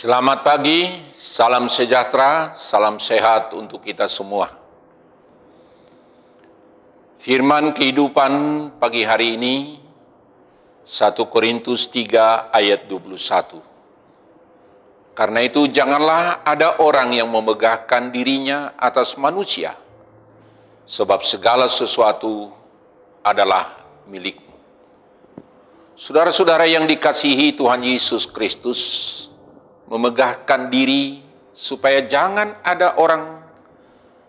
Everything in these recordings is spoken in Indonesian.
Selamat pagi, salam sejahtera, salam sehat untuk kita semua. Firman kehidupan pagi hari ini, 1 Korintus 3 ayat 21. Karena itu janganlah ada orang yang memegahkan dirinya atas manusia, sebab segala sesuatu adalah milikmu. Saudara-saudara yang dikasihi Tuhan Yesus Kristus, memegahkan diri supaya jangan ada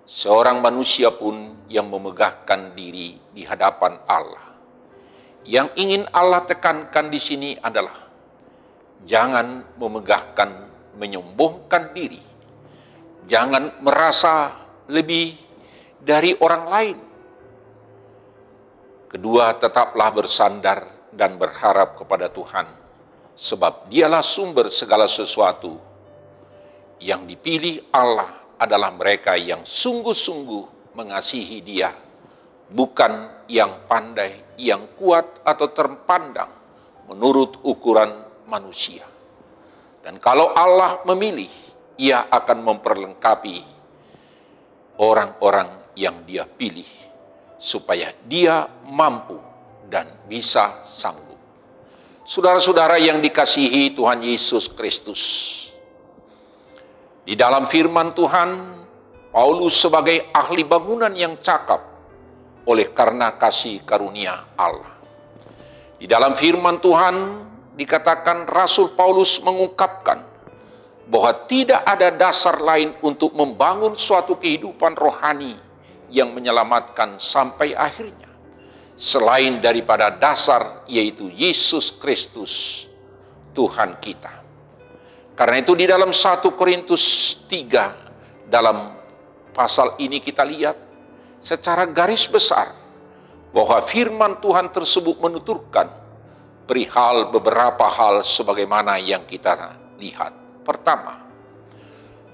seorang manusia pun yang memegahkan diri di hadapan Allah. Yang ingin Allah tekankan di sini adalah jangan menyombongkan diri. Jangan merasa lebih dari orang lain. Kedua, tetaplah bersandar dan berharap kepada Tuhan. Sebab dialah sumber segala sesuatu. Yang dipilih Allah adalah mereka yang sungguh-sungguh mengasihi Dia, bukan yang pandai, yang kuat atau terpandang menurut ukuran manusia. Dan kalau Allah memilih, Ia akan memperlengkapi orang-orang yang Dia pilih, supaya Dia mampu dan bisa sanggup. Saudara-saudara yang dikasihi Tuhan Yesus Kristus, di dalam firman Tuhan, Paulus sebagai ahli bangunan yang cakap oleh karena kasih karunia Allah. Di dalam firman Tuhan dikatakan Rasul Paulus mengungkapkan bahwa tidak ada dasar lain untuk membangun suatu kehidupan rohani yang menyelamatkan sampai akhirnya, selain daripada dasar yaitu Yesus Kristus Tuhan kita. Karena itu di dalam 1 Korintus 3 dalam pasal ini kita lihat secara garis besar bahwa firman Tuhan tersebut menuturkan perihal beberapa hal sebagaimana yang kita lihat. Pertama,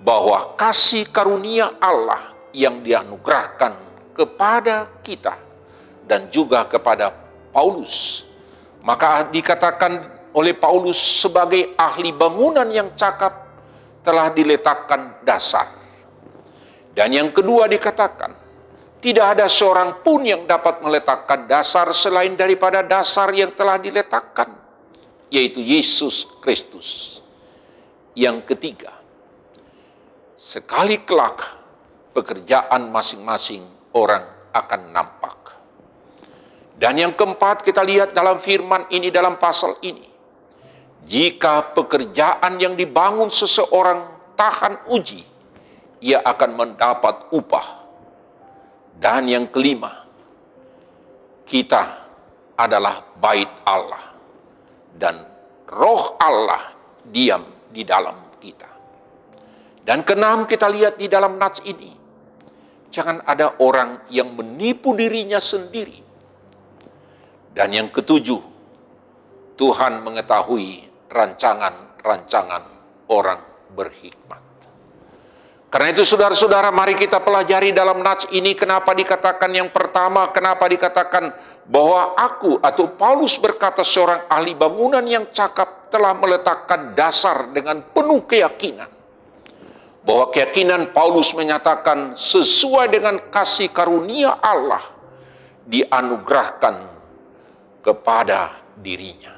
bahwa kasih karunia Allah yang dianugerahkan kepada kita dan juga kepada Paulus. Maka dikatakan oleh Paulus sebagai ahli bangunan yang cakap telah diletakkan dasar. Dan yang kedua dikatakan, tidak ada seorang pun yang dapat meletakkan dasar selain daripada dasar yang telah diletakkan, yaitu Yesus Kristus. Yang ketiga, sekali kelak pekerjaan masing-masing orang akan nampak. Dan yang keempat kita lihat dalam firman ini, dalam pasal ini, jika pekerjaan yang dibangun seseorang tahan uji, ia akan mendapat upah. Dan yang kelima, kita adalah bait Allah dan roh Allah diam di dalam kita. Dan keenam kita lihat di dalam nats ini, jangan ada orang yang menipu dirinya sendiri. Dan yang ketujuh, Tuhan mengetahui rancangan-rancangan orang berhikmat. Karena itu saudara-saudara, mari kita pelajari dalam nats ini kenapa dikatakan yang pertama, kenapa dikatakan bahwa aku atau Paulus berkata seorang ahli bangunan yang cakap telah meletakkan dasar dengan penuh keyakinan. Bahwa keyakinan Paulus menyatakan sesuai dengan kasih karunia Allah dianugerahkan kepada dirinya.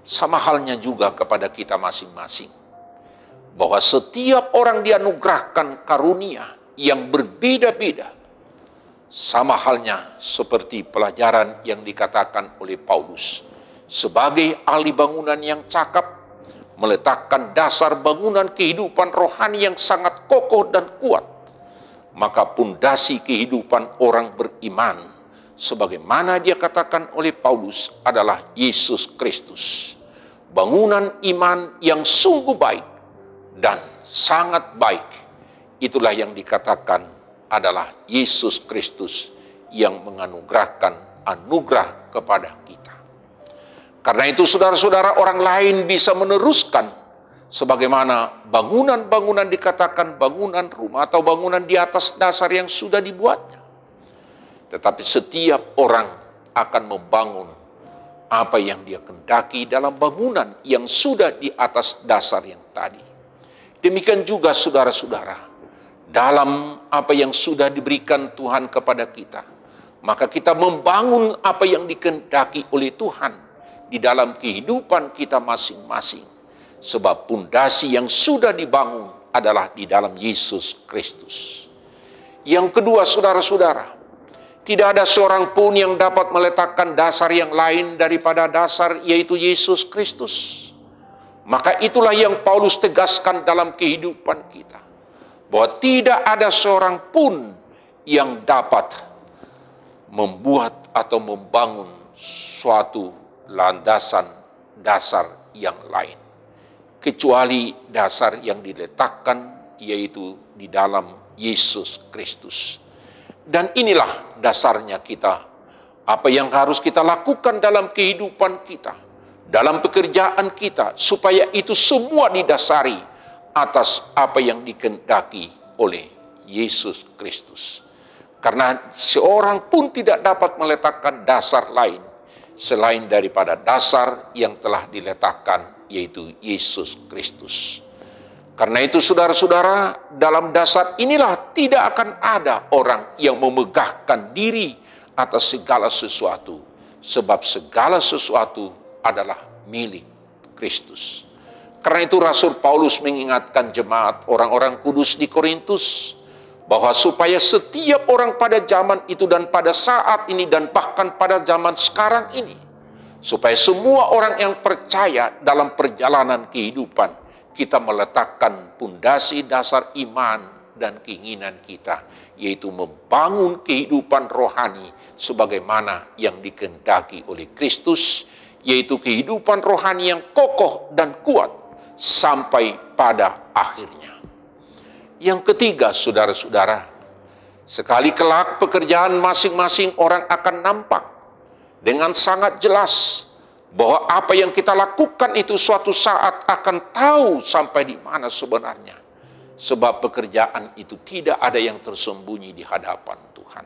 Sama halnya juga kepada kita masing-masing. Bahwa setiap orang dianugerahkan karunia yang berbeda-beda. Sama halnya seperti pelajaran yang dikatakan oleh Paulus. Sebagai ahli bangunan yang cakap, meletakkan dasar bangunan kehidupan rohani yang sangat kokoh dan kuat. Maka pondasi kehidupan orang beriman, sebagaimana dia katakan oleh Paulus, adalah Yesus Kristus. Bangunan iman yang sungguh baik dan sangat baik, itulah yang dikatakan adalah Yesus Kristus yang menganugerahkan anugerah kepada kita. Karena itu saudara-saudara, orang lain bisa meneruskan sebagaimana bangunan-bangunan dikatakan bangunan rumah atau bangunan di atas dasar yang sudah dibuatnya. Tetapi setiap orang akan membangun apa yang dia kehendaki dalam bangunan yang sudah di atas dasar yang tadi. Demikian juga saudara-saudara, dalam apa yang sudah diberikan Tuhan kepada kita, maka kita membangun apa yang dikehendaki oleh Tuhan di dalam kehidupan kita masing-masing. Sebab pondasi yang sudah dibangun adalah di dalam Yesus Kristus. Yang kedua, saudara-saudara, tidak ada seorang pun yang dapat meletakkan dasar yang lain daripada dasar, yaitu Yesus Kristus. Maka itulah yang Paulus tegaskan dalam kehidupan kita, bahwa tidak ada seorang pun yang dapat membuat atau membangun suatu landasan dasar yang lain, kecuali dasar yang diletakkan, yaitu di dalam Yesus Kristus. Dan inilah dasarnya kita, apa yang harus kita lakukan dalam kehidupan kita, dalam pekerjaan kita, supaya itu semua didasari atas apa yang dikehendaki oleh Yesus Kristus. Karena seorang pun tidak dapat meletakkan dasar lain selain daripada dasar yang telah diletakkan, yaitu Yesus Kristus. Karena itu saudara-saudara, dalam dasar inilah tidak akan ada orang yang memegahkan diri atas segala sesuatu, sebab segala sesuatu adalah milik Kristus. Karena itu Rasul Paulus mengingatkan jemaat orang-orang kudus di Korintus, bahwa supaya setiap orang pada zaman itu dan pada saat ini dan bahkan pada zaman sekarang ini, supaya semua orang yang percaya dalam perjalanan kehidupan, kita meletakkan pondasi dasar iman dan keinginan kita, yaitu membangun kehidupan rohani sebagaimana yang dikehendaki oleh Kristus, yaitu kehidupan rohani yang kokoh dan kuat sampai pada akhirnya. Yang ketiga, saudara-saudara, sekali kelak pekerjaan masing-masing orang akan nampak dengan sangat jelas, bahwa apa yang kita lakukan itu suatu saat akan tahu sampai di mana sebenarnya. Sebab pekerjaan itu tidak ada yang tersembunyi di hadapan Tuhan.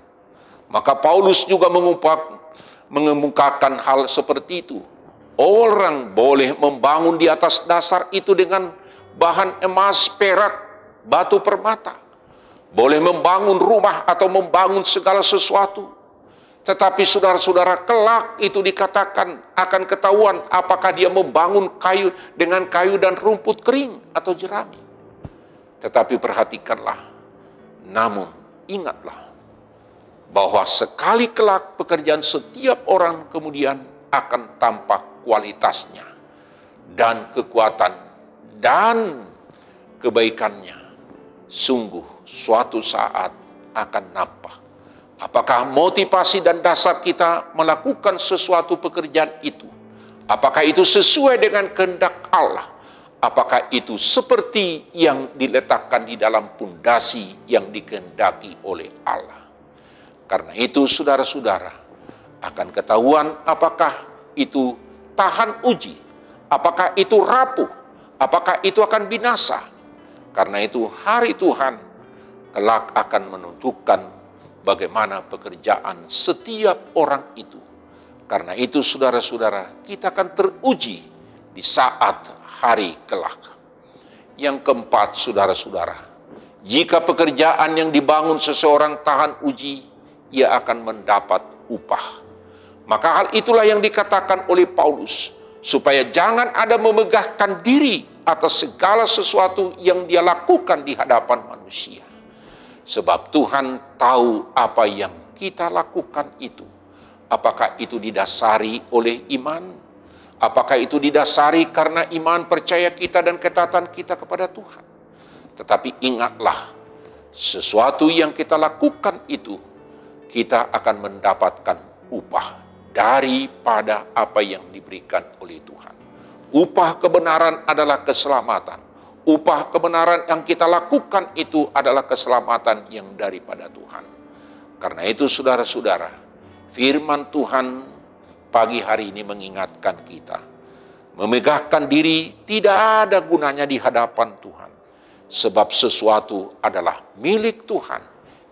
Maka Paulus juga mengemukakan hal seperti itu. Orang boleh membangun di atas dasar itu dengan bahan emas, perak, batu permata. Boleh membangun rumah atau membangun segala sesuatu. Tetapi saudara-saudara, kelak itu dikatakan akan ketahuan apakah dia membangun kayu dengan kayu dan rumput kering atau jerami. Tetapi perhatikanlah, namun ingatlah bahwa sekali kelak pekerjaan setiap orang kemudian akan tampak kualitasnya dan kekuatan dan kebaikannya. Sungguh suatu saat akan nampak. Apakah motivasi dan dasar kita melakukan sesuatu pekerjaan itu? Apakah itu sesuai dengan kehendak Allah? Apakah itu seperti yang diletakkan di dalam pondasi yang dikehendaki oleh Allah? Karena itu saudara-saudara, akan ketahuan apakah itu tahan uji, apakah itu rapuh, apakah itu akan binasa. Karena itu hari Tuhan kelak akan menentukan bagaimana pekerjaan setiap orang itu. Karena itu saudara-saudara, kita akan teruji di saat hari kelak. Yang keempat, saudara-saudara, jika pekerjaan yang dibangun seseorang tahan uji, ia akan mendapat upah. Maka hal itulah yang dikatakan oleh Paulus, supaya jangan ada memegahkan diri atas segala sesuatu yang dia lakukan di hadapan manusia. Sebab Tuhan tahu apa yang kita lakukan itu. Apakah itu didasari oleh iman? Apakah itu didasari karena iman percaya kita dan ketaatan kita kepada Tuhan? Tetapi ingatlah, sesuatu yang kita lakukan itu, kita akan mendapatkan upah daripada apa yang diberikan oleh Tuhan. Upah kebenaran adalah keselamatan. Upah kebenaran yang kita lakukan itu adalah keselamatan yang daripada Tuhan. Karena itu saudara-saudara, firman Tuhan pagi hari ini mengingatkan kita. Memegahkan diri tidak ada gunanya di hadapan Tuhan. Sebab sesuatu adalah milik Tuhan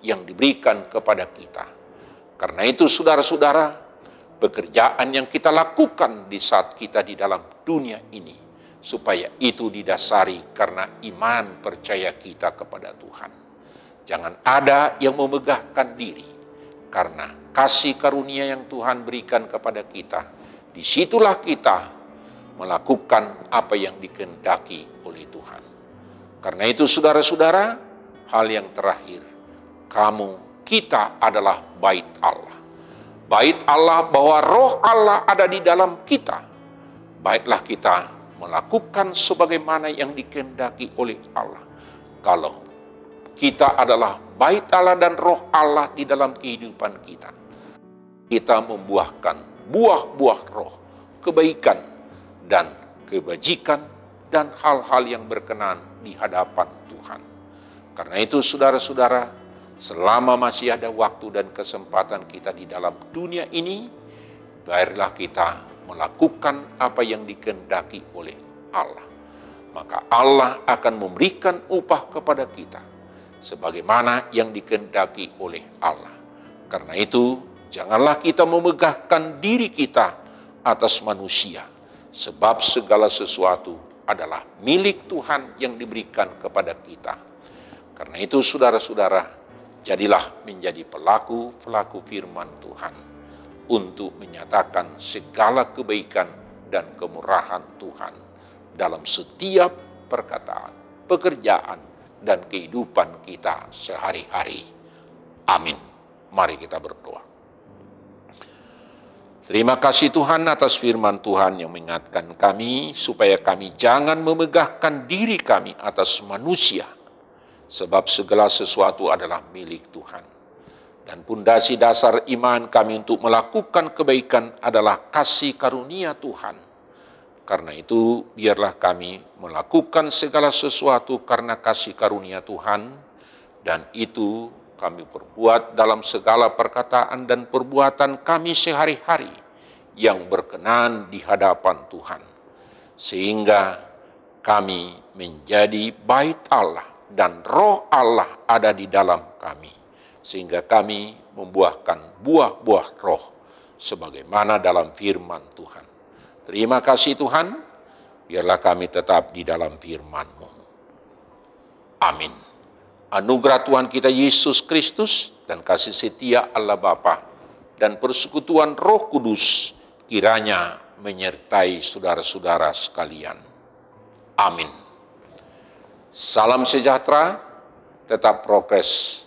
yang diberikan kepada kita. Karena itu saudara-saudara, pekerjaan yang kita lakukan di saat kita di dalam dunia ini, supaya itu didasari karena iman percaya kita kepada Tuhan. Jangan ada yang memegahkan diri, karena kasih karunia yang Tuhan berikan kepada kita, disitulah kita melakukan apa yang dikehendaki oleh Tuhan. Karena itu saudara-saudara, hal yang terakhir, kita adalah bait Allah. Bait Allah bahwa roh Allah ada di dalam kita. Baiklah kita melakukan sebagaimana yang dikehendaki oleh Allah. Kalau kita adalah bait Allah dan roh Allah di dalam kehidupan kita, kita membuahkan buah-buah roh, kebaikan dan kebajikan dan hal-hal yang berkenan di hadapan Tuhan. Karena itu saudara-saudara, selama masih ada waktu dan kesempatan kita di dalam dunia ini, biarlah kita melakukan apa yang dikehendaki oleh Allah. Maka Allah akan memberikan upah kepada kita sebagaimana yang dikehendaki oleh Allah. Karena itu, janganlah kita memegahkan diri kita atas manusia, sebab segala sesuatu adalah milik Tuhan yang diberikan kepada kita. Karena itu saudara-saudara, jadilah menjadi pelaku-pelaku firman Tuhan untuk menyatakan segala kebaikan dan kemurahan Tuhan dalam setiap perkataan, pekerjaan, dan kehidupan kita sehari-hari. Amin. Mari kita berdoa. Terima kasih Tuhan atas firman Tuhan yang mengingatkan kami supaya kami jangan memegahkan diri kami atas manusia, sebab segala sesuatu adalah milik Tuhan. Dan pondasi dasar iman kami untuk melakukan kebaikan adalah kasih karunia Tuhan. Karena itu, biarlah kami melakukan segala sesuatu karena kasih karunia Tuhan, dan itu kami perbuat dalam segala perkataan dan perbuatan kami sehari-hari yang berkenan di hadapan Tuhan. Sehingga kami menjadi bait Allah dan roh Allah ada di dalam kami. Sehingga kami membuahkan buah-buah roh sebagaimana dalam firman Tuhan. Terima kasih Tuhan, biarlah kami tetap di dalam firman-Mu. Amin. Anugerah Tuhan kita Yesus Kristus dan kasih setia Allah Bapa dan persekutuan Roh Kudus kiranya menyertai saudara-saudara sekalian. Amin. Salam sejahtera, tetap progres.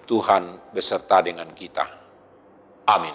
Tuhan beserta dengan kita. Amin.